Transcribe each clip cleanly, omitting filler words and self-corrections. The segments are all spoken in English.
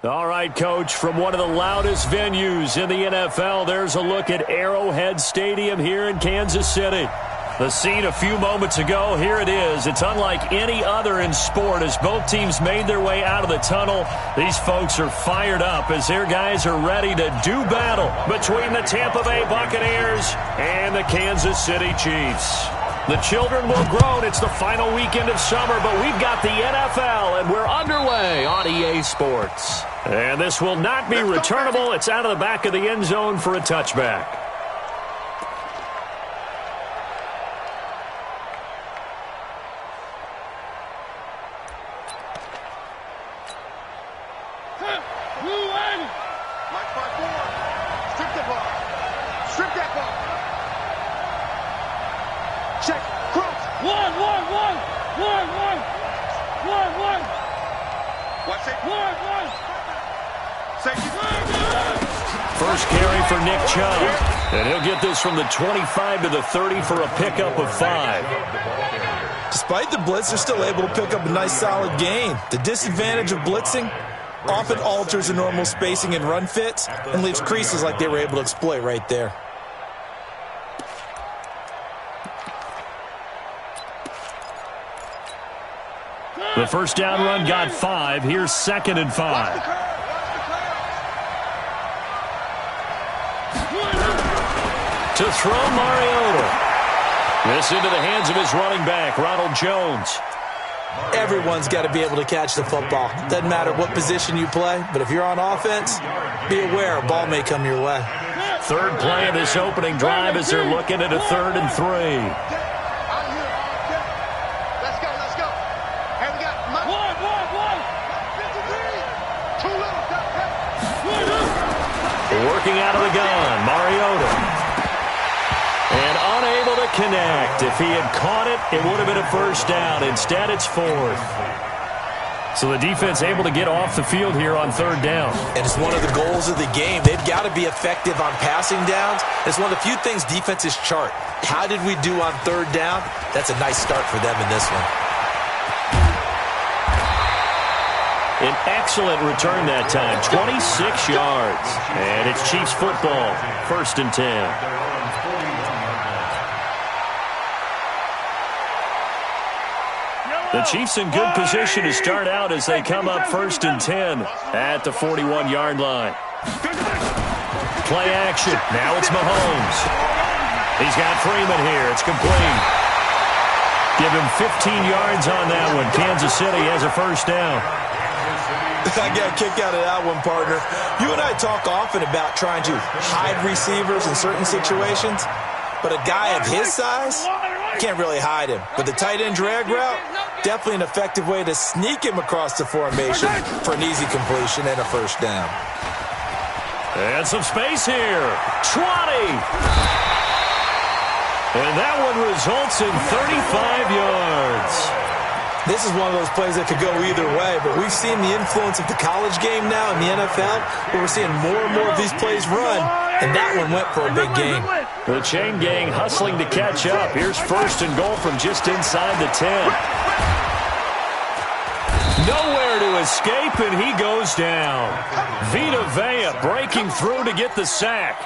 All right, Coach, from one of the loudest venues in the NFL, there's a look at Arrowhead Stadium here in Kansas City. The scene a few moments ago, here it is. It's unlike any other in sport as both teams made their way out of the tunnel. These folks are fired up as their guys are ready to do battle between the Tampa Bay Buccaneers and the Kansas City Chiefs. The children will groan. It's the final weekend of summer, but we've got the NFL, and we're underway on EA Sports. And this will not be returnable. It's out of the back of the end zone for a touchback. First carry for Nick Chubb, and he'll get this from the 25 to the 30 for a pickup of 5. Despite the blitz, they're still able to pick up a nice solid gain. The disadvantage of blitzing often alters the normal spacing and run fits and leaves creases like they were able to exploit right there. The first down run got 5. Here's 2nd and 5. To throw Mariota. This into the hands of his running back, Ronald Jones. Everyone's got to be able to catch the football. Doesn't matter what position you play, but if you're on offense, be aware a ball may come your way. Third play of this opening drive as they're looking at a 3rd and 3. Working out of the gun, Mariota. And unable to connect. If he had caught it, it would have been a first down. Instead, it's 4th. So the defense able to get off the field here on 3rd down. And it's one of the goals of the game. They've got to be effective on passing downs. It's one of the few things defenses chart. How did we do on 3rd down? That's a nice start for them in this one. An excellent return that time, 26 yards. And it's Chiefs football, 1st and 10. The Chiefs in good position to start out as they come up 1st and 10 at the 41-yard line. Play action. Now it's Mahomes. He's got Freeman here. It's complete. Give him 15 yards on that one. Kansas City has a first down. I got a kick out of that one, partner. You and I talk often about trying to hide receivers in certain situations, but a guy of his size, can't really hide him. With the tight end drag route, definitely an effective way to sneak him across the formation for an easy completion and a first down. And some space here. 20. And that one results in 35 yards. This is one of those plays that could go either way, but we've seen the influence of the college game now in the NFL, where we're seeing more and more of these plays run, and that one went for a big gain. The chain gang hustling to catch up. Here's 1st and goal from just inside the 10. Nowhere to escape, and he goes down. Vita Vea breaking through to get the sack.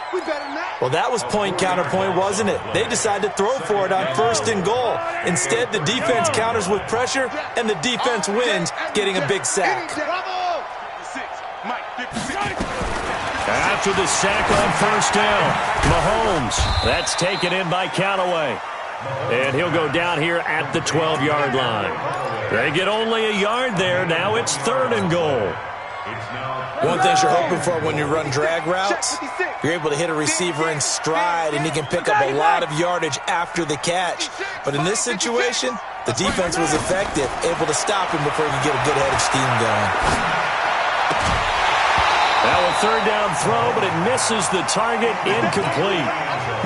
Well, that was point counterpoint, wasn't it? They decided to throw for it on 1st and goal. Instead, the defense counters with pressure, and the defense wins, getting a big sack. After the sack on 1st down, Mahomes. That's taken in by Callaway. And he'll go down here at the 12-yard line. They get only a yard there. Now it's 3rd and goal. One thing you're hoping for when you run drag routes, you're able to hit a receiver in stride, and he can pick up a lot of yardage after the catch. But in this situation, the defense was effective, able to stop him before he could get a good head of steam going. Now a 3rd down throw, but it misses the target, incomplete.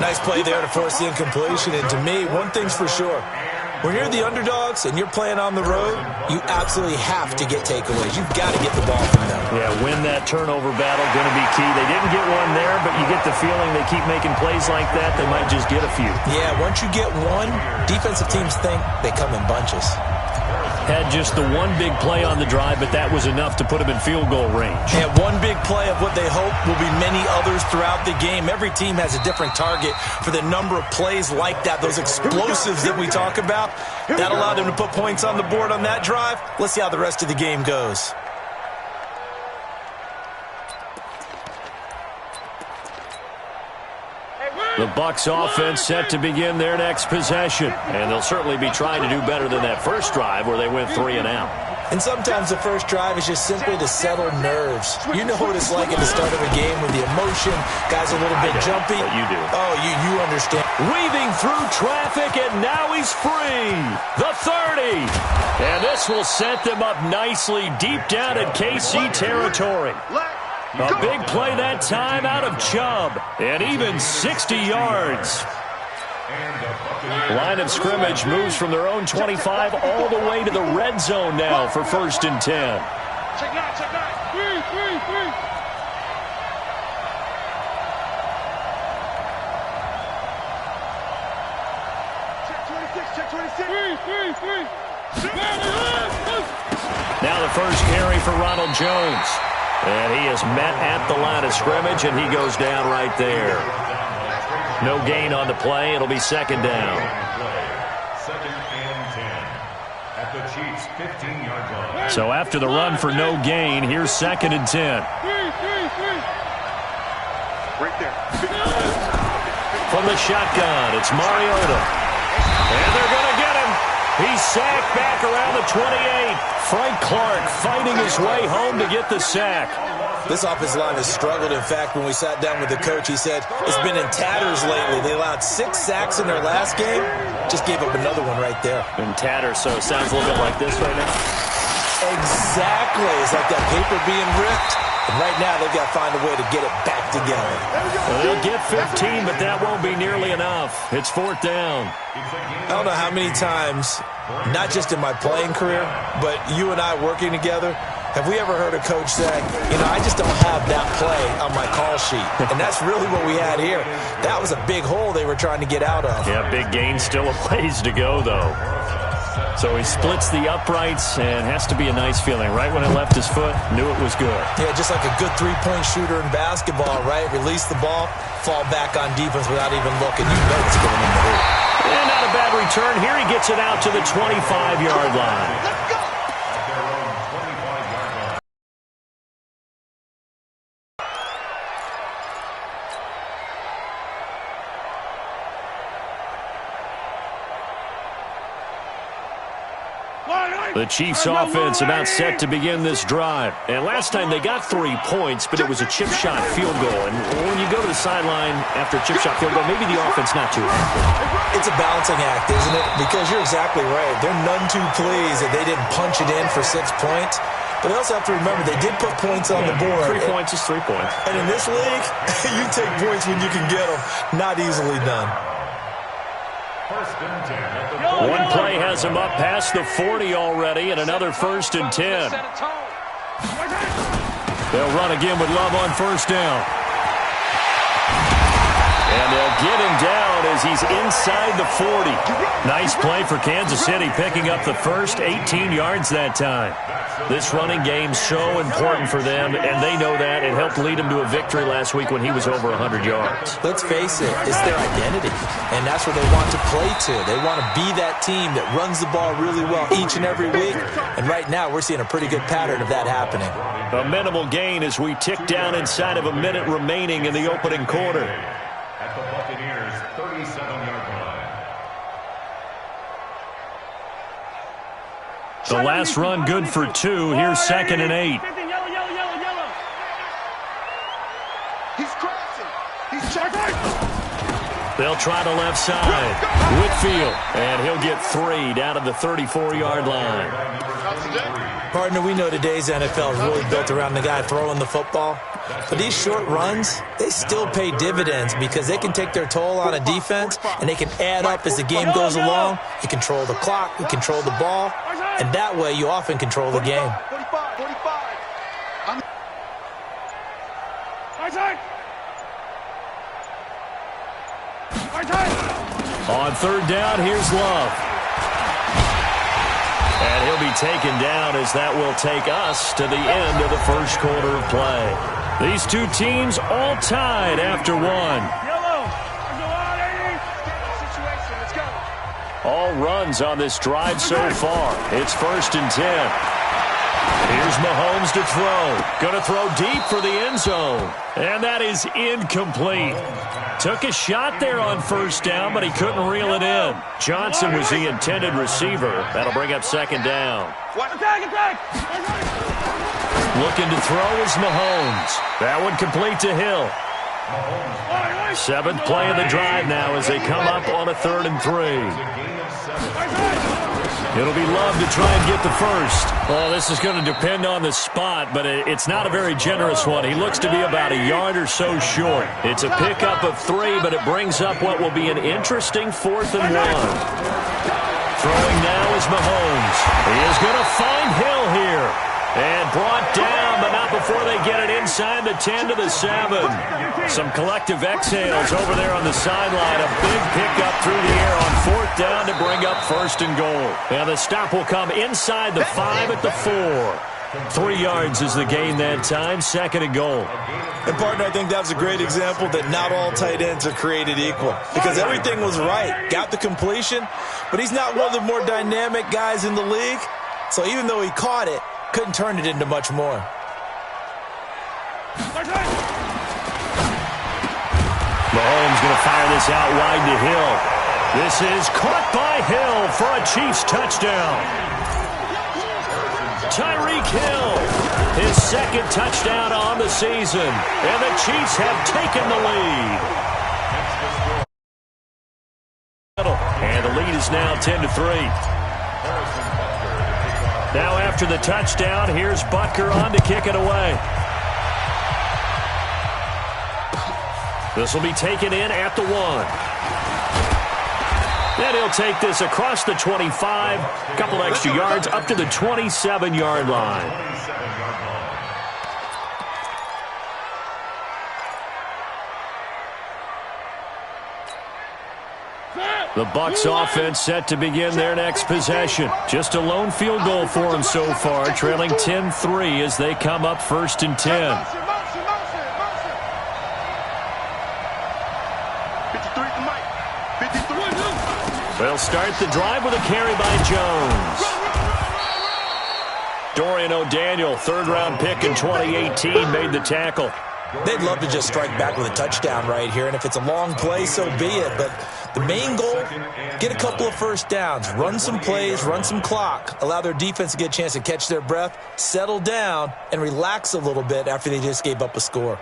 Nice play there to force the incompletion. And to me, one thing's for sure. When you're the underdogs and you're playing on the road, you absolutely have to get takeaways. You've got to get the ball from them. Yeah, win that turnover battle, going to be key. They didn't get one there, but you get the feeling they keep making plays like that, they might just get a few. Yeah, once you get one, defensive teams think they come in bunches. Had just the one big play on the drive, but that was enough to put him in field goal range. And one big play of what they hope will be many others throughout the game. Every team has a different target for the number of plays like that, those explosives that we talk about. That allowed them to put points on the board on that drive. Let's see how the rest of the game goes. The Bucs offense set to begin their next possession. And they'll certainly be trying to do better than that first drive where they went 3 and out. And sometimes the first drive is just simply to settle nerves. You know what it's like at the start of a game with the emotion. Guys a little bit jumpy. But you do. Oh, you understand. Weaving through traffic, and now he's free. The 30. And this will set them up nicely deep down in KC territory. A big play that time out of Chubb, and even 60 yards. Line of scrimmage moves from their own 25 all the way to the red zone now for 1st and 10. Check that. Three. Check 26. Now the first carry for Ronald Jones. And he is met at the line of scrimmage, and he goes down right there. No gain on the play. It'll be 2nd down. 2nd and 10 at the Chiefs' 15-yard line. So after the run for no gain, here's 2nd and 10. Right there. From the shotgun, it's Mariota. And they're going to get him. He's sacked back around the 28. Frank Clark fighting his way home to get the sack. This offensive line has struggled. In fact, when we sat down with the coach, he said it's been in tatters lately. They allowed 6 sacks in their last game. Just gave up another one right there. In tatters, so it sounds a little bit like this right now. Exactly. It's like that paper being ripped. And right now, they've got to find a way to get it back together. Well, they'll get 15, but that won't be nearly enough. It's 4th down. I don't know how many times, not just in my playing career, but you and I working together, have we ever heard a coach say, I just don't have that play on my call sheet. And that's really what we had here. That was a big hole they were trying to get out of. Yeah, big gain, still a ways to go, though. So he splits the uprights, and has to be a nice feeling. Right when it left his foot, knew it was good. Yeah, just like a good three-point shooter in basketball, right? Release the ball, fall back on defense without even looking. You know it's going in the hoop. And not a bad return. Here he gets it out to the 25-yard line. Let's go. The Chiefs offense about set to begin this drive. And last time they got 3 points, but it was a chip shot field goal. And when you go to the sideline after a chip shot field goal, maybe the offense not too happy. It's a balancing act, isn't it? Because you're exactly right. They're none too pleased that they didn't punch it in for 6 points. But they also have to remember they did put points on the board. 3 points is 3 points. And in this league, you take points when you can get them. Not easily done. 1st and 10 at the One play has him up past the 40 already, and another 1st and 10. They'll run again with Love on 1st down. And they'll get him down as he's inside the 40. Nice play for Kansas City, picking up the first 18 yards that time. This running game so important for them, and they know that. It helped lead them to a victory last week when he was over 100 yards. Let's face it, it's their identity, and that's where they want to play to. They want to be that team that runs the ball really well each and every week, and right now we're seeing a pretty good pattern of that happening. A minimal gain as we tick down inside of a minute remaining in the opening quarter. at the Buccaneers' 37-yard line. The last run good for 2. Here's 2nd and 8. He's crossing. He's checking. They'll try the left side. Whitfield, and he'll get 3 down to the 34-yard line. Partner, we know today's NFL is really built around the guy throwing the football. But these short runs, they still pay dividends because they can take their toll on a defense, and they can add up as the game goes along. You control the clock, you control the ball, and that way you often control the game. 45. On 3rd down, here's Love. And he'll be taken down as that will take us to the end of the first quarter of play. These two teams all tied after one. All runs on this drive so far. It's 1st and 10. Here's Mahomes to throw. Going to throw deep for the end zone. And that is incomplete. Took a shot there on 1st down, but he couldn't reel it in. Johnson was the intended receiver. That'll bring up 2nd down. Looking to throw is Mahomes. That one complete to Hill. 7th play of the drive now as they come up on a 3rd and 3. It'll be Love to try and get the first. Well, this is going to depend on the spot, but it's not a very generous one. He looks to be about a yard or so short. It's a pickup of 3, but it brings up what will be an interesting 4th and 1. Throwing now is Mahomes. He is going to find Hill here. And brought down, but not before they get it inside the 10 to the 7. Some collective exhales over there on the sideline. A big pickup through the air on 4th down to bring up 1st and goal. And the stop will come inside the 5 at the 4. 3 yards is the gain that time, 2nd and goal. And, partner, I think that was a great example that not all tight ends are created equal. Because everything was right. Got the completion, but he's not one of the more dynamic guys in the league. So even though he caught it, couldn't turn it into much more. Mahomes going to fire this out wide to Hill. This is caught by Hill for a Chiefs touchdown. Tyreek Hill, his 2nd touchdown on the season. And the Chiefs have taken the lead. And the lead is now 10-3. Now after the touchdown, here's Butker on to kick it away. This will be taken in at the 1. Then he'll take this across the 25, a couple extra yards up to the 27-yard line. The Bucs offense set to begin their next possession. Just a lone field goal for them so far, trailing 10-3 as they come up 1st and 10. They'll start the drive with a carry by Jones. Dorian O'Daniel, 3rd-round pick in 2018, made the tackle. They'd love to just strike back with a touchdown right here, and if it's a long play, so be it. But the main goal, get a couple of 1st downs, run some plays, run some clock, allow their defense to get a chance to catch their breath, settle down, and relax a little bit after they just gave up a score.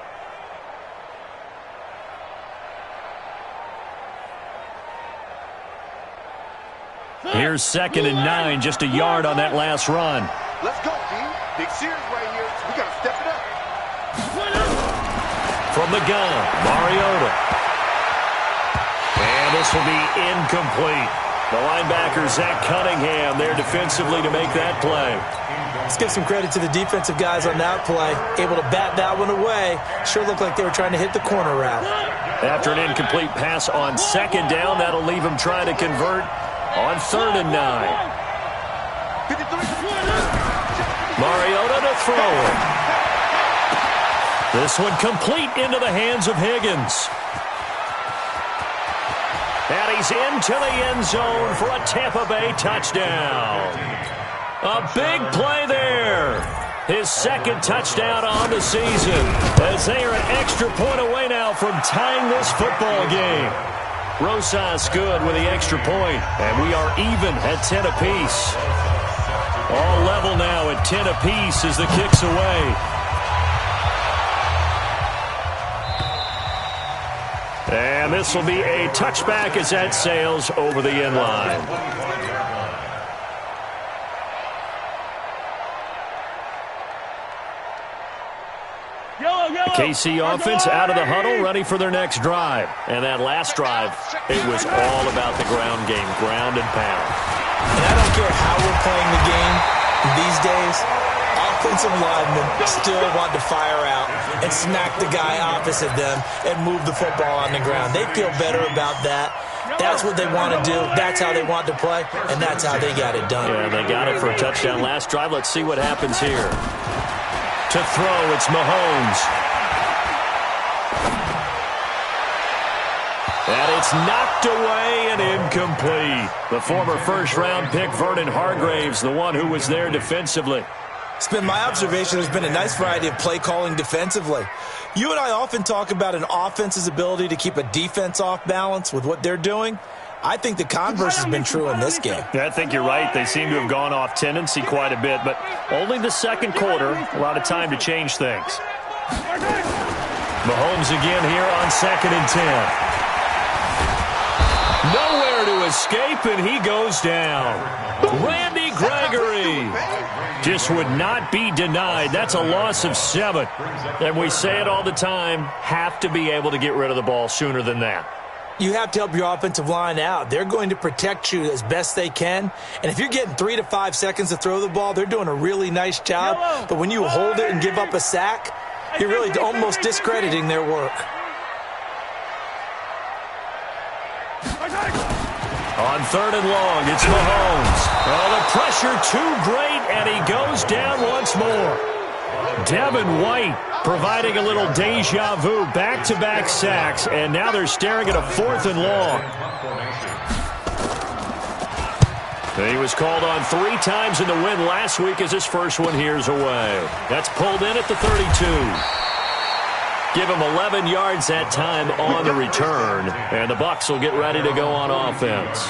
Here's 2nd and 9, just a yard on that last run. Let's go, team. Big series right here. We got to step it up. From the gun, Mariota. And this will be incomplete. The linebacker, Zach Cunningham, there defensively to make that play. Let's give some credit to the defensive guys on that play. Able to bat that one away. Sure looked like they were trying to hit the corner route. After an incomplete pass on 2nd down, that'll leave them trying to convert on 3rd and 9. Mariota to throw it. This one complete into the hands of Higgins. And he's into the end zone for a Tampa Bay touchdown. A big play there. His 2nd touchdown on the season, as they are an extra point away now from tying this football game. Rosas good with the extra point, and we are even at 10 apiece. All level now at 10 apiece as the kick's away. And this will be a touchback as that sails over the end line. The KC offense out of the huddle, ready for their next drive. And that last drive, it was all about the ground game, ground and pound. And I don't care how we're playing the game these days, offensive linemen still want to fire out and smack the guy opposite them and move the football on the ground. They feel better about that That's what they want to do. That's how they want to play, and that's how they got it done. Yeah, they got it for a touchdown last drive. Let's see what happens here. To throw, it's Mahomes. And it's knocked away and incomplete. The former first-round pick, Vernon Hargraves, the one who was there defensively. It's been my observation there's been a nice variety of play calling defensively. You and I often talk about an offense's ability to keep a defense off balance with what they're doing. I think the converse has been true in this game. Yeah, I think you're right. They seem to have gone off tendency quite a bit, but only the second quarter, a lot of time to change things. Mahomes again here on 2nd and 10. Nowhere to escape, and he goes down. Randy Gregory just would not be denied. That's a loss of 7. And we say it all the time, have to be able to get rid of the ball sooner than that. You have to help your offensive line out. They're going to protect you as best they can. And if you're getting 3 to 5 seconds to throw the ball, they're doing a really nice job. But when you hold it and give up a sack, you're really almost discrediting their work. On 3rd and long, it's Mahomes. Oh, the pressure too great, and he goes down once more. Devin White providing a little deja vu, back-to-back sacks, and now they're staring at a 4th and long. He was called on 3 times in the win last week as his first one here's away. That's pulled in at the 32. Give him 11 yards that time on the return, and the Bucs will get ready to go on offense.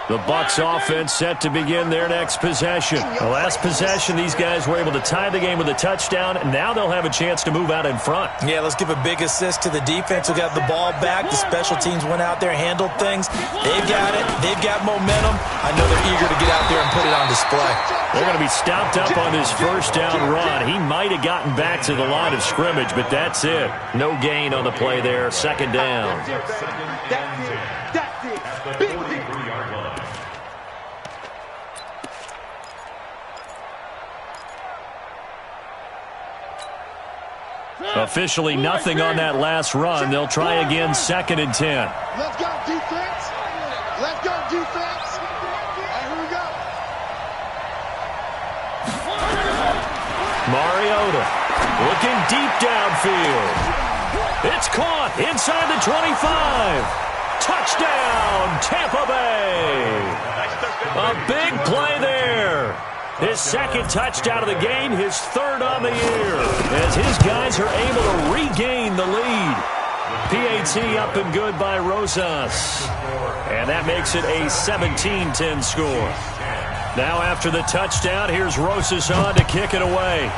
The Bucs offense set to begin their next possession. The last possession, these guys were able to tie the game with a touchdown, and now they'll have a chance to move out in front. Yeah, let's give a big assist to the defense who got the ball back. The special teams went out there, handled things. They've got it. They've got momentum. I know they're eager to get out there and put it on display. They're going to be stopped up on his first down run. He might have gotten back to the line of scrimmage, but that's it. No gain on the play there. 2nd down. Officially nothing on that last run. They'll try again 2nd and 10. Let's go, defense. Let's go, defense. Here we go. Mariota looking deep downfield. It's caught inside the 25. Touchdown, Tampa Bay. A big play there. His 2nd touchdown of the game, his 3rd on the year, as his guys are able to regain the lead. PAT up and good by Rosas. And that makes it a 17-10 score. Now after the touchdown, here's Rosas on to kick it away.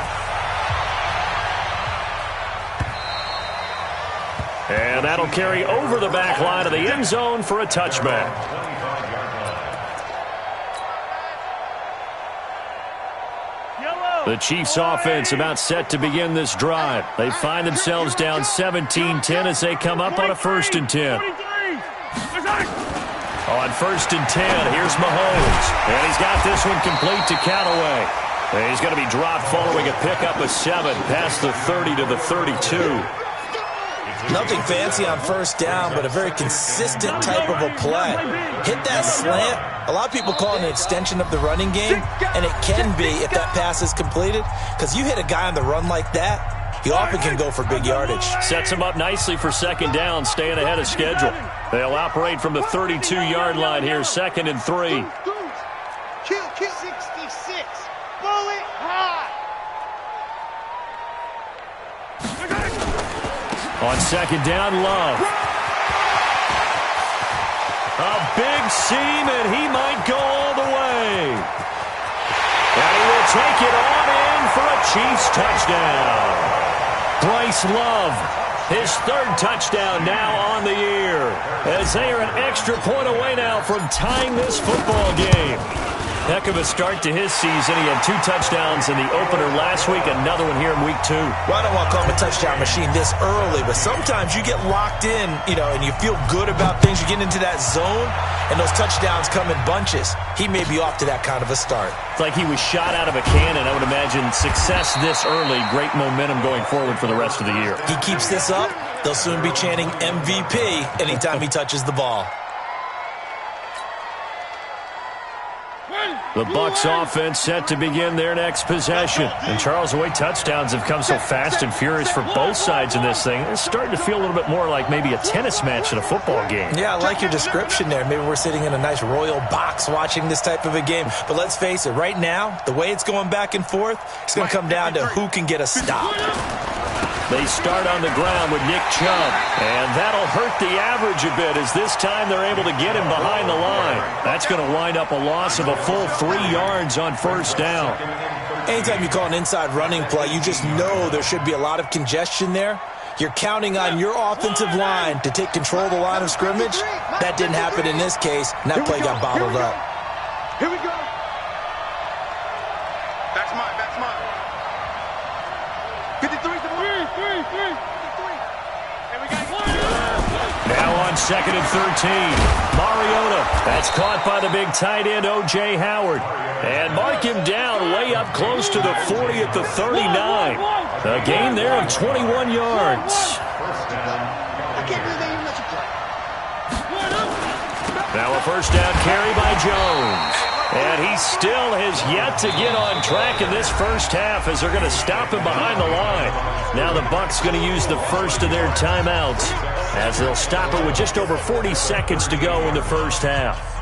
And that'll carry over the back line of the end zone for a touchback. The Chiefs offense about set to begin this drive. They find themselves down 17-10 as they come up on a 1st and 10. On 1st and 10, here's Mahomes. And he's got this one complete to Callaway. And he's going to be dropped following a pickup of 7 past the 30 to the 32. Nothing fancy on 1st down, but a very consistent type of a play. Hit that slant. A lot of people call it an extension of the running game, and it can be if that pass is completed, because you hit a guy on the run like that, he often can go for big yardage. Sets him up nicely for 2nd down, staying ahead of schedule. They'll operate from the 32-yard line here, 2nd and 3. Kill 66. Bullet high. On 2nd down, Love. A big seam, and he might go all the way. And he will take it on in for a Chiefs touchdown. Bryce Love, his 3rd touchdown now on the year, as they are an extra point away now from tying this football game. Heck of a start to his season. He had 2 touchdowns in the opener last week, another one here in week 2. Well, I don't want to call him a touchdown machine this early, but sometimes you get locked in, and you feel good about things. You get into that zone, and those touchdowns come in bunches. He may be off to that kind of a start. It's like he was shot out of a cannon. I would imagine success this early, great momentum going forward for the rest of the year. He keeps this up, they'll soon be chanting MVP anytime he touches the ball. The Bucs offense set to begin their next possession. And Charles, the way touchdowns have come so fast and furious for both sides in this thing, it's starting to feel a little bit more like maybe a tennis match in a football game. Yeah, I like your description there. Maybe we're sitting in a nice royal box watching this type of a game. But let's face it, right now, the way it's going back and forth, it's going to come down to who can get a stop. They start on the ground with Nick Chubb, and that'll hurt the average a bit as this time they're able to get him behind the line. That's going to wind up a loss of a full 3 yards on first down. Anytime you call an inside running play, you just know there should be a lot of congestion there. You're counting on your offensive line to take control of the line of scrimmage. That didn't happen in this case, and that play got bottled up. Here we go. That's mine. 53 to 3. Now on 2nd and 13. Mariota. That's caught by the big tight end, O.J. Howard. And mark him down way up close to the 40 at the 39. A gain there of 21 yards. I can't believe they even let you play. Now a first down carry by Jones. And he still has yet to get on track in this first half as they're going to stop him behind the line. Now the Bucs going to use the first of their timeouts as they'll stop it with just over 40 seconds to go in the first half.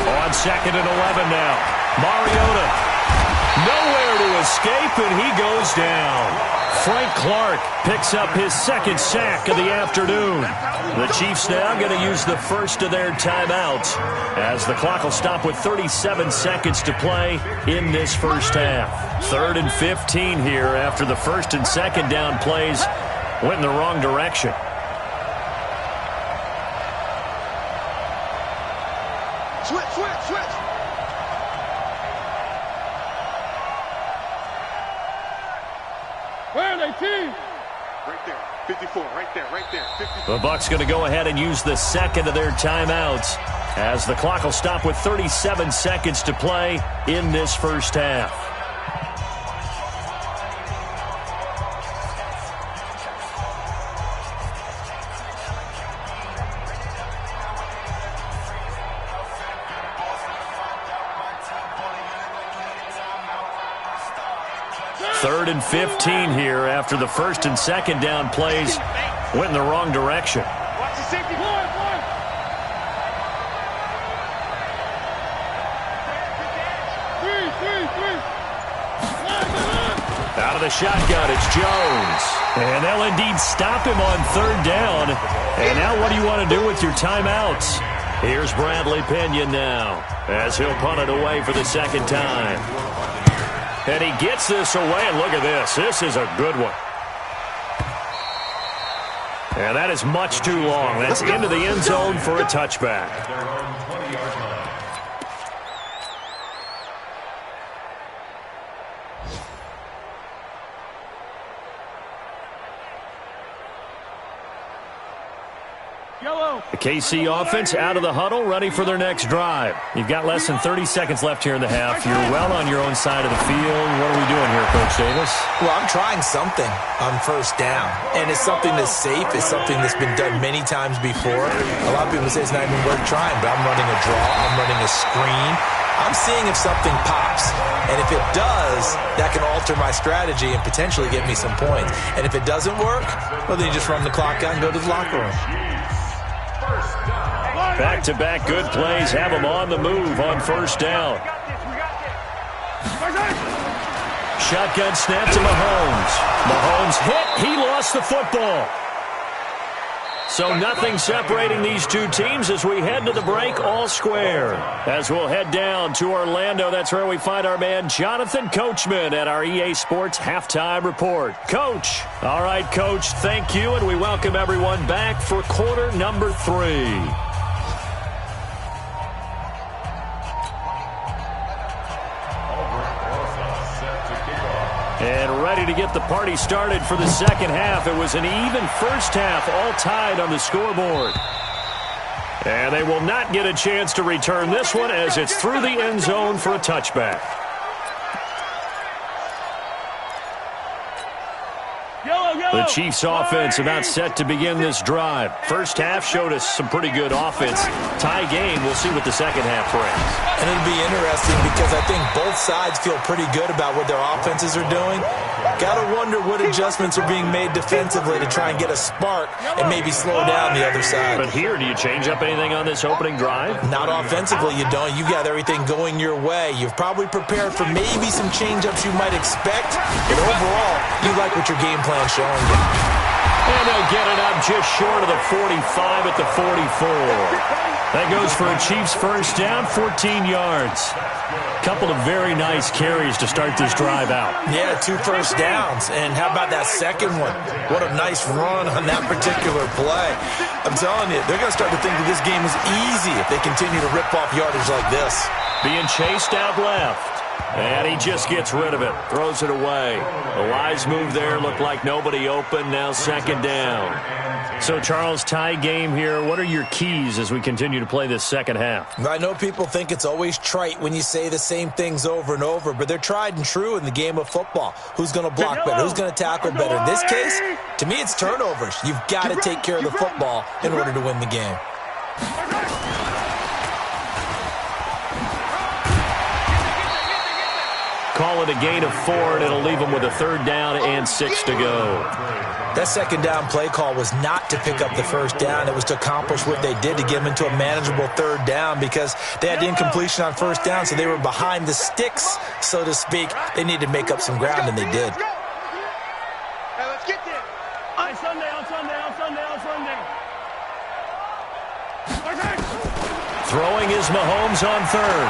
On 2nd and 11 now. Mariota. Nowhere to escape, and he goes down. Frank Clark picks up his 2nd sack of the afternoon. The Chiefs now going to use the first of their timeouts as the clock will stop with 37 seconds to play in this first half. 3rd and 15 here after the 1st and 2nd down plays went in the wrong direction. Switch. Where are they, team? Right there. 54. Right there. 54. The Bucs going to go ahead and use the 2nd of their timeouts as the clock will stop with 37 seconds to play in this first half. Third and 15 here after the 1st and 2nd down plays went in the wrong direction. Watch the safety. Out of the shotgun, it's Jones. And they'll indeed stop him on 3rd down. And now what do you want to do with your timeouts? Here's Bradley Pinion now as he'll punt it away for the 2nd time. And he gets this away, and look at this. This is a good one. And that is much too long. That's into the end zone for a touchback. The KC offense out of the huddle, ready for their next drive. You've got less than 30 seconds left here in the half. You're well on your own side of the field. What are we doing here, Coach Davis? Well, I'm trying something on first down, and it's something that's safe. It's something that's been done many times before. A lot of people say it's not even worth trying, but I'm running a draw. I'm running a screen. I'm seeing if something pops, and if it does, that can alter my strategy and potentially get me some points. And if it doesn't work, well, then you just run the clock out and go to the locker room. Back-to-back good plays have him on the move on first down. Shotgun snap to Mahomes. Mahomes hit. He lost the football. So nothing separating these two teams as we head to the break all square. As we'll head down to Orlando, that's where we find our man Jonathan Coachman at our EA Sports Halftime Report. Coach. All right, Coach, thank you, and we welcome everyone back for quarter number 3. And ready to get the party started for the second half. It was an even first half, all tied on the scoreboard. And they will not get a chance to return this one as it's through the end zone for a touchback. The Chiefs offense about set to begin this drive. First half showed us some pretty good offense. Tie game. We'll see what the second half brings. And it'll be interesting because I think both sides feel pretty good about what their offenses are doing. Got to wonder what adjustments are being made defensively to try and get a spark and maybe slow down the other side. But here, do you change up anything on this opening drive? Not offensively, you don't. You got everything going your way. You've probably prepared for maybe some change-ups you might expect. But overall, you like what your game plan's showing you. And they'll get it up just short of the 45 at the 44. That goes for a Chiefs first down, 14 yards. Couple of very nice carries to start this drive out. Yeah, 2 first downs. And how about that second one? What a nice run on that particular play. I'm telling you, they're going to start to think that this game is easy if they continue to rip off yardage like this. Being chased out left. And he just gets rid of it. Throws it away. The wise move there. Looked like nobody open. Now second down. So, Charles, tie game here. What are your keys as we continue to play this second half? I know people think it's always trite when you say the same things over and over, but they're tried and true in the game of football. Who's going to block better? Who's going to tackle better? In this case, to me, it's turnovers. You've got to take care of the football in order to win the game. Call it a gain of 4, and it'll leave them with a third down and 6 to go. That second down play call was not to pick up the first down. It was to accomplish what they did to get them into a manageable third down because they had the incompletion on first down, so they were behind the sticks, so to speak. They needed to make up some ground, and they did. Hey, let's get there. On Sunday. Throwing is Mahomes on third.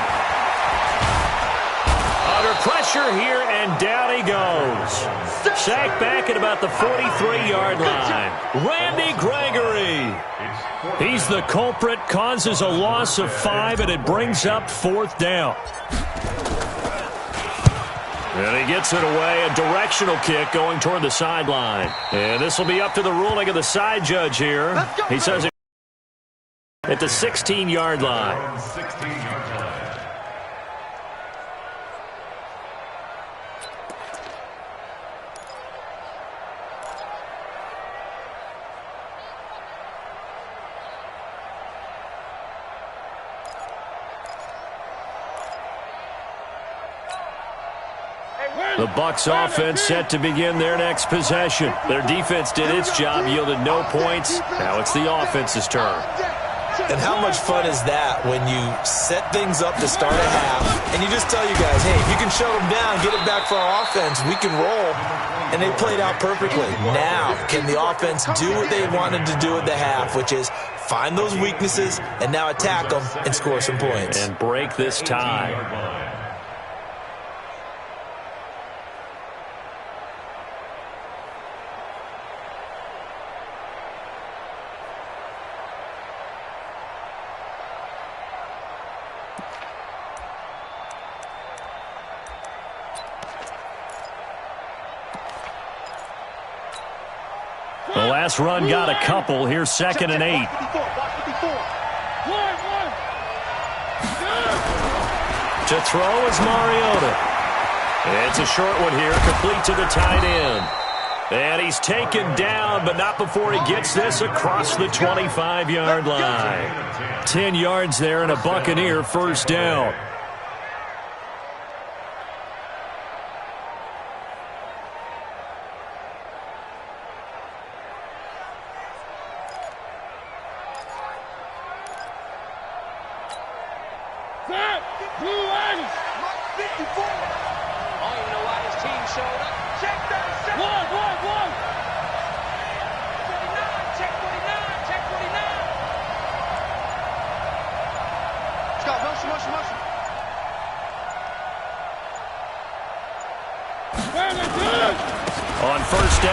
Under pressure here, and down he goes. Sacked back at about the 43-yard line. Randy Gregory. He's the culprit, causes a loss of 5, and it brings up 4th down. And he gets it away, a directional kick going toward the sideline. And this will be up to the ruling of the side judge here. He says it at the 16-yard line. The Bucs offense set to begin their next possession. Their defense did its job, yielded no points. Now it's the offense's turn. And how much fun is that when you set things up to start a half and you just tell you guys, hey, if you can shut them down, get it back for our offense, we can roll. And they played out perfectly. Now, can the offense do what they wanted to do at the half, which is find those weaknesses and now attack them and score some points. And break this tie. The last run got a couple. Here's 2nd and 8. To throw is Mariota. It's a short one here, complete to the tight end. And he's taken down, but not before he gets this across the 25-yard line. 10 yards there and a Buccaneer first down.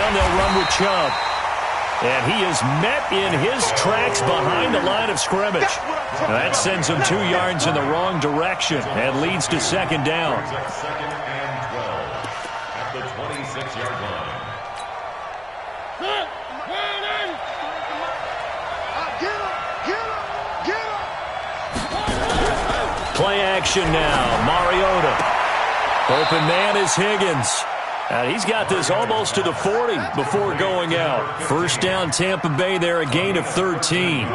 down. They'll run with Chubb. And he is met in his tracks behind the line of scrimmage. That sends him 2 yards in the wrong direction and leads to second down. Second and 12 at the 26-yard line. Play action now. Mariota. Open man is Higgins. And he's got this almost to the 40 before going out. First down, Tampa Bay there, a gain of 13.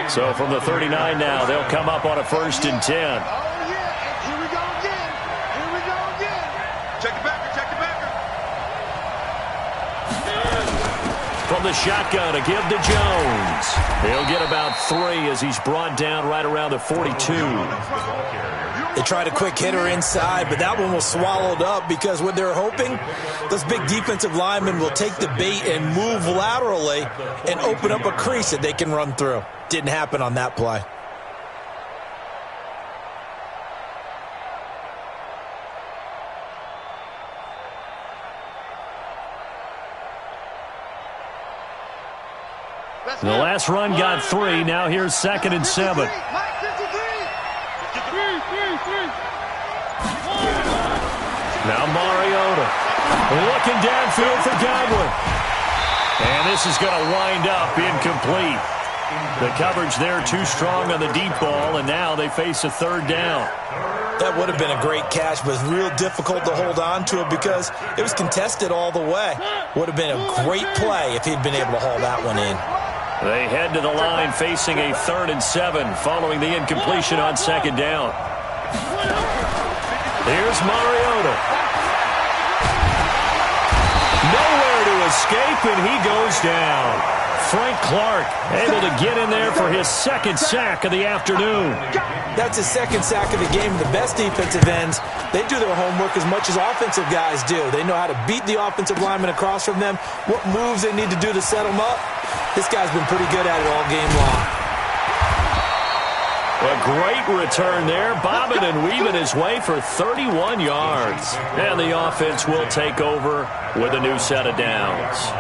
So from the 39 now, they'll come up on a 1st and 10. Oh, yeah. Here we go again. Here we go again. Check the backer. Check the backer. From the shotgun, a give to Jones. He'll get about 3 as he's brought down right around the 42. They tried a quick hitter inside, but that one was swallowed up because what they're hoping, those big defensive linemen will take the bait and move laterally and open up a crease that they can run through. Didn't happen on that play. The last run got 3. Now here's 2nd and 7. Now Mariota looking downfield for Godwin. And this is going to wind up incomplete. The coverage there too strong on the deep ball, and now they face a 3rd down. That would have been a great catch, but it's real difficult to hold on to it because it was contested all the way. Would have been a great play if he'd been able to haul that one in. They head to the line facing a 3rd and 7 following the incompletion on 2nd down. Here's Mariota. Nowhere to escape, and he goes down. Frank Clark able to get in there for his 2nd sack of the afternoon. That's his 2nd sack of the game. The best defensive ends, they do their homework as much as offensive guys do. They know how to beat the offensive lineman across from them, what moves they need to do to set them up. This guy's been pretty good at it all game long. A great return there, bobbing and weaving his way for 31 yards. And the offense will take over with a new set of downs.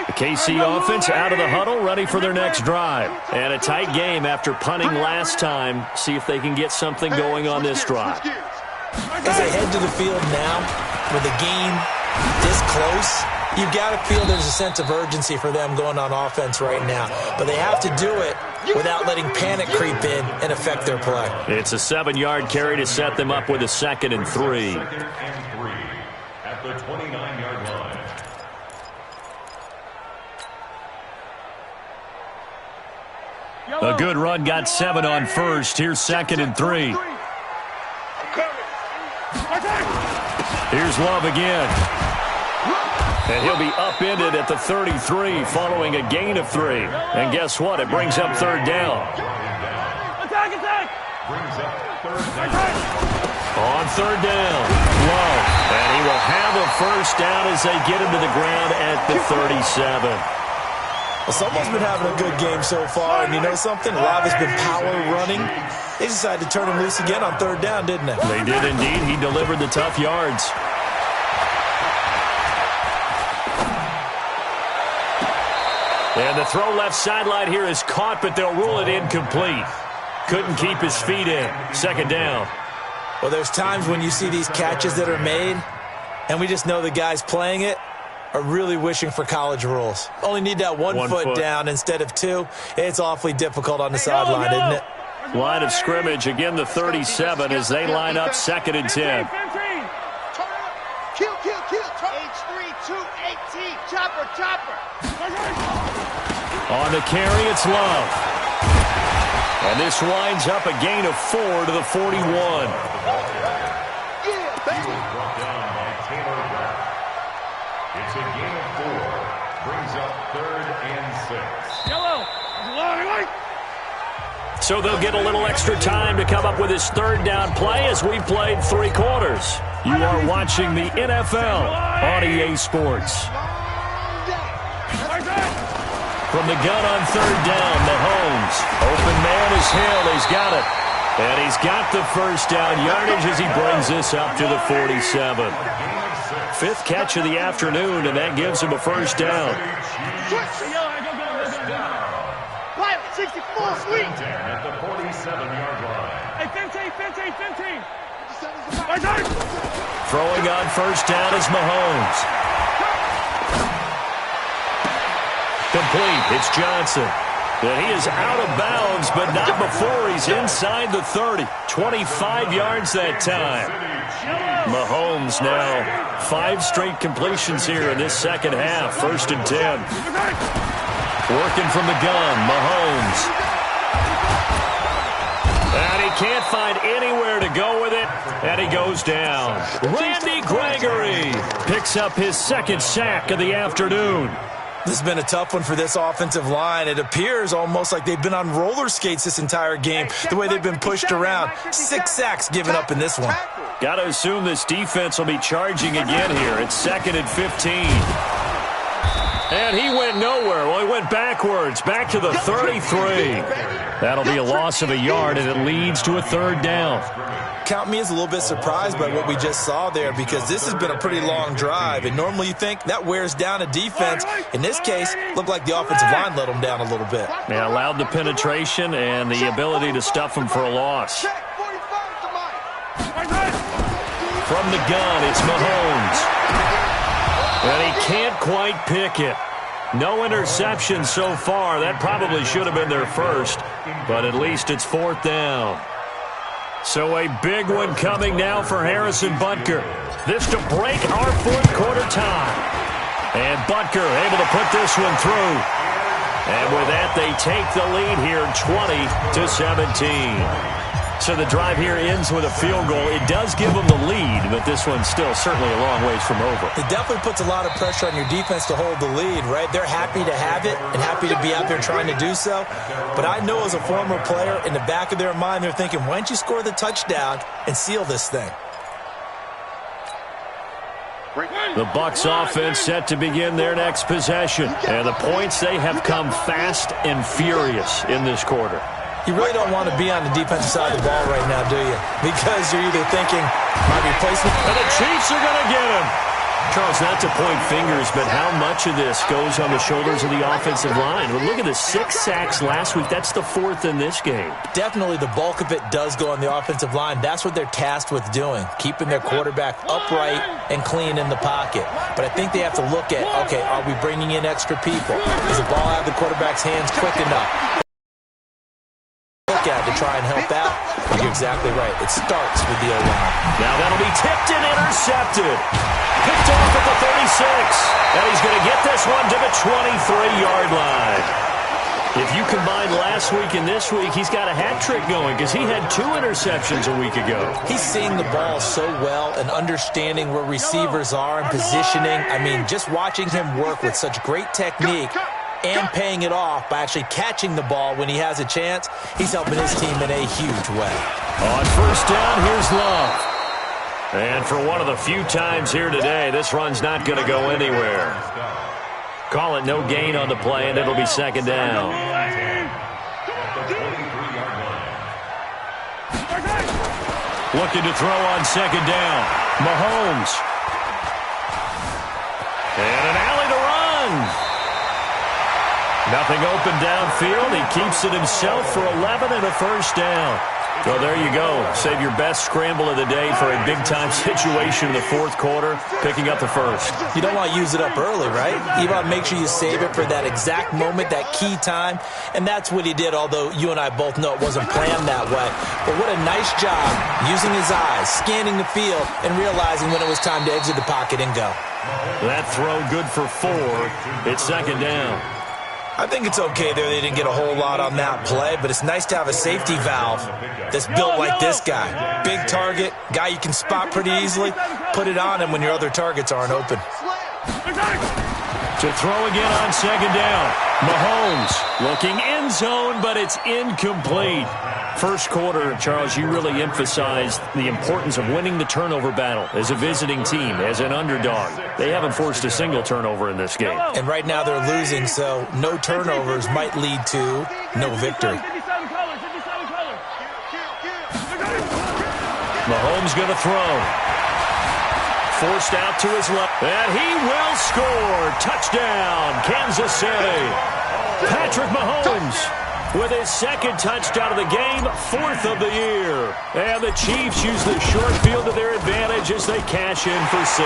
The KC offense out of the huddle, ready for their next drive. And a tight game after punting last time. See if they can get something going on this drive. As they head to the field now, with the game this close, you've got to feel there's a sense of urgency for them going on offense right now. But they have to do it without letting panic creep in and affect their play. It's a 7-yard carry to set them up with a 2nd and 3. 2nd and 3 at the 29-yard line. A good run got 7 on 1st. Here's 2nd and 3. Here's Love again. And he'll be upended at the 33 following a gain of 3. And guess what? It brings up 3rd down. Attack! Brings up 3rd down. On 3rd down, Love. And he will have a 1st down as they get him to the ground at the 37. Well, someone's been having a good game so far, and you know something? Love has been power running. They decided to turn him loose again on 3rd down, didn't they? They did indeed. He delivered the tough yards. And the throw left sideline here is caught, but they'll rule it incomplete. Couldn't keep his feet in. 2nd down. Well, there's times when you see these catches that are made, and we just know the guys playing it are really wishing for college rules. Only need that one foot down instead of 2. It's awfully difficult on the sideline, isn't it? Line of scrimmage, again the 37 as they line up 2nd and 10. Kill. H3-2-18. Chopper. On the carry, it's Love. And this winds up a gain of 4 to the 41. Yeah, baby. Brought down by Taylor Rapp. It's a gain of 4. Brings up 3rd and 6. Yellow. So they'll get a little extra time to come up with his 3rd down play as we've played 3 quarters. You are watching the NFL on EA Sports. From the gun on 3rd down, Mahomes. Open man is Hill. He's got it. And he's got the 1st down yardage as he brings this up to the 47. fifth catch of the afternoon, and that gives him a first down. 64, sweet. At the 47-yard line. Hey, 15. Throwing on first down is Mahomes. Complete. It's Johnson. And he is out of bounds, but not before he's inside the 30. 25 yards that time. Mahomes now 5 straight completions here in this second half. 1st and 10. Working from the gun, Mahomes. And he can't find anywhere to go with it, and he goes down. Randy Gregory picks up his 2nd sack of the afternoon. This has been a tough one for this offensive line. It appears almost like they've been on roller skates this entire game, the way they've been pushed around. 6 sacks given up in this one. Got to assume this defense will be charging again here. It's 2nd and 15. And he went nowhere. Well, he went backwards, back to the 33. That'll be a loss of a yard, and it leads to a 3rd down. Count me as a little bit surprised by what we just saw there, because this has been a pretty long drive, and normally you think that wears down a defense. In this case, looked like the offensive line let them down a little bit. They allowed the penetration and the ability to stuff them for a loss. From the gun, it's Mahomes. And he can't quite pick it. No interception so far. That probably should have been their first, but at least it's 4th down. So a big one coming now for Harrison Butker. This to break our 4th quarter tie. And Butker able to put this one through. And with that, they take the lead here 20-17. So the drive here ends with a field goal. It does give them the lead, but this one's still certainly a long ways from over. It definitely puts a lot of pressure on your defense to hold the lead, right? They're happy to have it and happy to be out there trying to do so. But I know as a former player, in the back of their mind, they're thinking, why don't you score the touchdown and seal this thing? The Bucs offense set to begin their next possession. And the points, they have come fast and furious in this quarter. You really don't want to be on the defensive side of the ball right now, do you? Because you're either thinking, my replacement. And the Chiefs are going to get him. Charles, not to point fingers, but how much of this goes on the shoulders of the offensive line? Well, look at the 6 sacks last week. That's the 4th in this game. Definitely the bulk of it does go on the offensive line. That's what they're tasked with doing, keeping their quarterback upright and clean in the pocket. But I think they have to look at, okay, are we bringing in extra people? Does the ball have the quarterback's hands quick enough? To try and help out, but you're exactly right. It starts with the O-line. Now that'll be tipped and intercepted. Picked off at the 36. And he's going to get this one to the 23-yard line. If you combine last week and this week, he's got a hat trick going because he had 2 interceptions a week ago. He's seeing the ball so well and understanding where receivers are and positioning. I mean, just watching him work with such great technique and paying it off by actually catching the ball when he has a chance, he's helping his team in a huge way. On first down, here's Love. And for one of the few times here today, this run's not going to go anywhere. Call it no gain on the play, and it'll be 2nd down. Looking to throw on 2nd down. Mahomes. And an alley to run. Nothing open downfield. He keeps it himself for 11 and a first down. So there you go. Save your best scramble of the day for a big-time situation in the 4th quarter, picking up the first. You don't want to use it up early, right? You want to make sure you save it for that exact moment, that key time. And that's what he did, although you and I both know it wasn't planned that way. But what a nice job using his eyes, scanning the field, and realizing when it was time to exit the pocket and go. That throw good for 4. It's 2nd down. I think it's okay there. They didn't get a whole lot on that play, but it's nice to have a safety valve that's built like this guy. Big target, guy you can spot pretty easily. Put it on him when your other targets aren't open. To throw again on 2nd down. Mahomes looking end zone, but it's incomplete. First quarter, Charles, you really emphasized the importance of winning the turnover battle as a visiting team, as an underdog. They haven't forced a single turnover in this game. And right now they're losing, so no turnovers might lead to no victory. Mahomes going to throw. Forced out to his left. And he will score. Touchdown, Kansas City. Patrick Mahomes with his second touchdown of the game, 4th of the year. And the Chiefs use the short field to their advantage as they cash in for 6.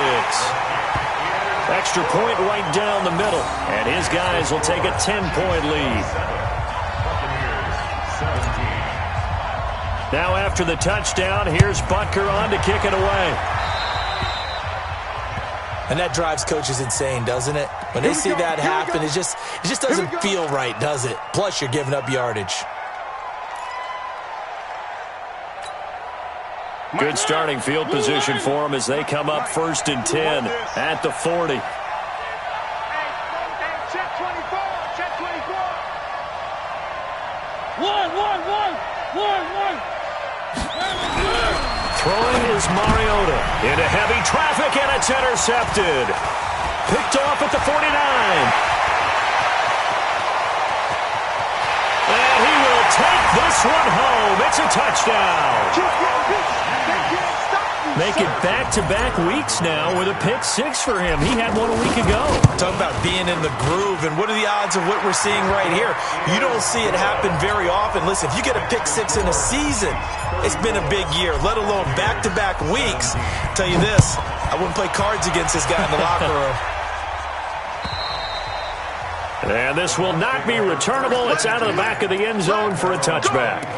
Extra point right down the middle. And his guys will take a 10-point lead. Now after the touchdown, here's Butker on to kick it away. And that drives coaches insane, doesn't it? When they see that happen, it just doesn't feel right, does it? Plus, you're giving up yardage. Good starting field position for them as they come up 1st and 10 at the 40. Check 24. Check 24. One. Throwing is Mariota into heavy traffic, and it's intercepted. Picked off at the 49. And he will take this one home. It's a touchdown. Make it back-to-back weeks now with a pick 6 for him. He had one a week ago. Talk about being in the groove, and what are the odds of what we're seeing right here? You don't see it happen very often. Listen, if you get a pick 6 in a season, it's been a big year, let alone back-to-back weeks. I'll tell you this, I wouldn't play cards against this guy in the locker room. And this will not be returnable. It's out of the back of the end zone for a touchback.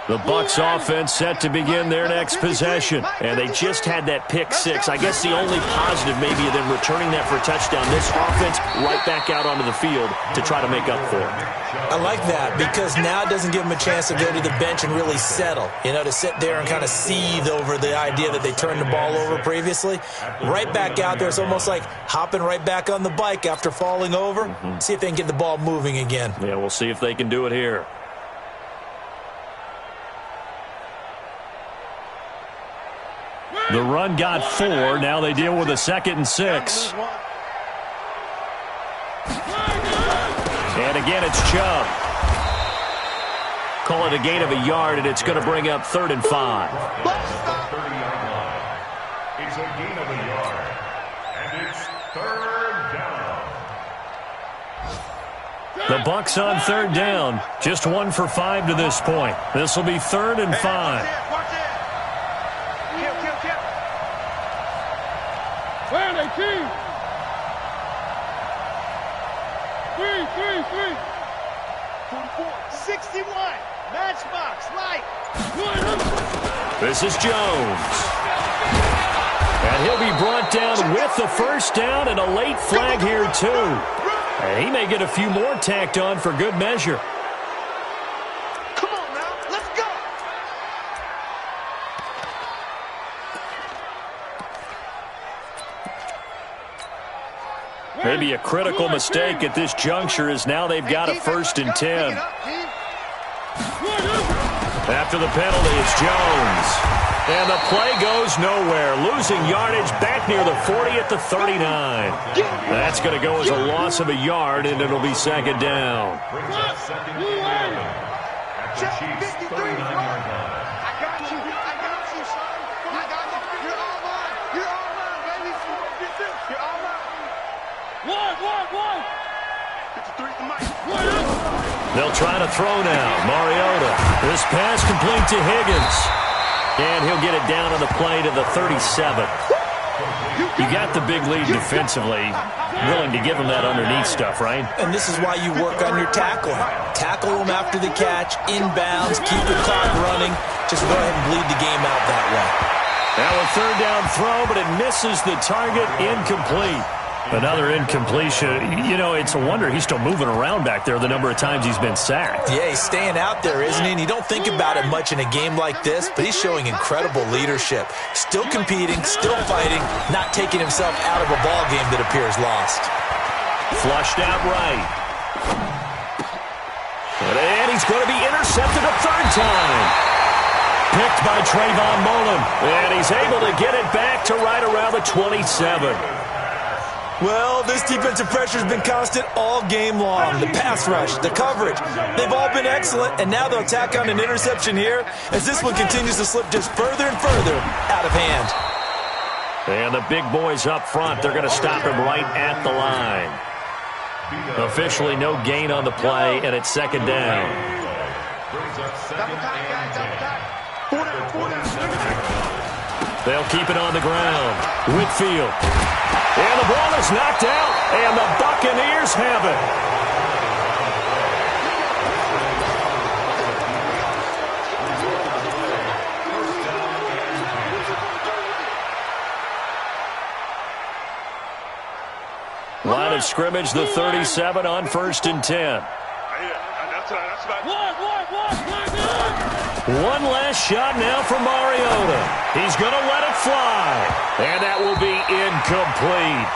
The Bucs offense set to begin their next possession. And they just had that pick 6. I guess the only positive maybe of them returning that for a touchdown. This offense right back out onto the field to try to make up for it. I like that because now it doesn't give them a chance to go to the bench and really settle. You know, to sit there and kind of seethe over the idea that they turned the ball over previously. Right back out there. It's almost like hopping right back on the bike after falling over. See if they can get the ball moving again. Yeah, we'll see if they can do it here. The run got 4. Now they deal with a 2nd and 6. And again, it's Chubb. Call it a gain of a yard, and it's going to bring up 3rd and 5. It's a gain of a yard, and it's 3rd down. The Bucs on 3rd down. Just 1 for 5 to this point. This will be 3rd and 5. Where are they, team? 3. 44, 61, matchbox, light. This is Jones. And he'll be brought down with the 1st down and a late flag here, too. And he may get a few more tacked on for good measure. Come on now, let's go. Maybe a critical mistake at this juncture is now they've got a 1st and 10. After the penalty, it's Jones. And the play goes nowhere. Losing yardage back near the 40 at the 39. That's going to go as a loss of a yard, and it'll be 2nd down. Brings up 2nd and 11 at the Chiefs' 39-yard line. I got you, son. I got you. You're all mine. You're all mine, baby. You're all mine. One. 53 the mic. They'll try to throw now. Mariota. This pass complete to Higgins. And he'll get it down on the play to the 37. You got the big lead defensively. Willing to give him that underneath stuff, right? And this is why you work on your tackling. Tackle them after the catch, inbounds, keep the clock running. Just go ahead and bleed the game out that way. Now a 3rd down throw, but it misses the target. Incomplete. Another incompletion. You know, it's a wonder he's still moving around back there the number of times he's been sacked. Yeah, he's staying out there, isn't he? And you don't think about it much in a game like this, but he's showing incredible leadership. Still competing, still fighting, not taking himself out of a ball game that appears lost. Flushed out right. And he's going to be intercepted a 3rd time. Picked by Trayvon Mullen. And he's able to get it back to right around the 27. Well, this defensive pressure has been constant all game long. The pass rush, the coverage, they've all been excellent, and now they'll tack on an interception here as this one continues to slip just further and further out of hand. And the big boys up front, they're going to stop him right at the line. Officially no gain on the play, and it's second down. They'll keep it on the ground. Whitfield. And the ball is knocked out, and the Buccaneers have it. Line of scrimmage, the 37 on 1st and 10. One last shot now for Mariota. He's going to let it fly. And that will be incomplete.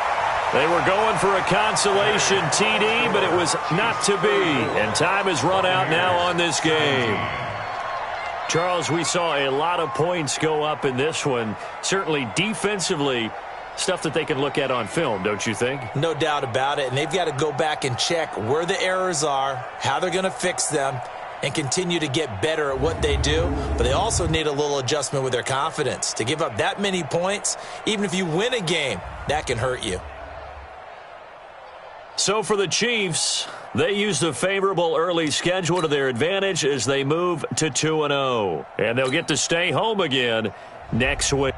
They were going for a consolation TD, but it was not to be. And time has run out now on this game. Charles, we saw a lot of points go up in this one. Certainly defensively, stuff that they can look at on film, don't you think? No doubt about it. And they've got to go back and check where the errors are, how they're going to fix them, and continue to get better at what they do. But they also need a little adjustment with their confidence. To give up that many points, even if you win a game, that can hurt you. So for the Chiefs, they used a favorable early schedule to their advantage as they move to 2-0. And they'll get to stay home again next week.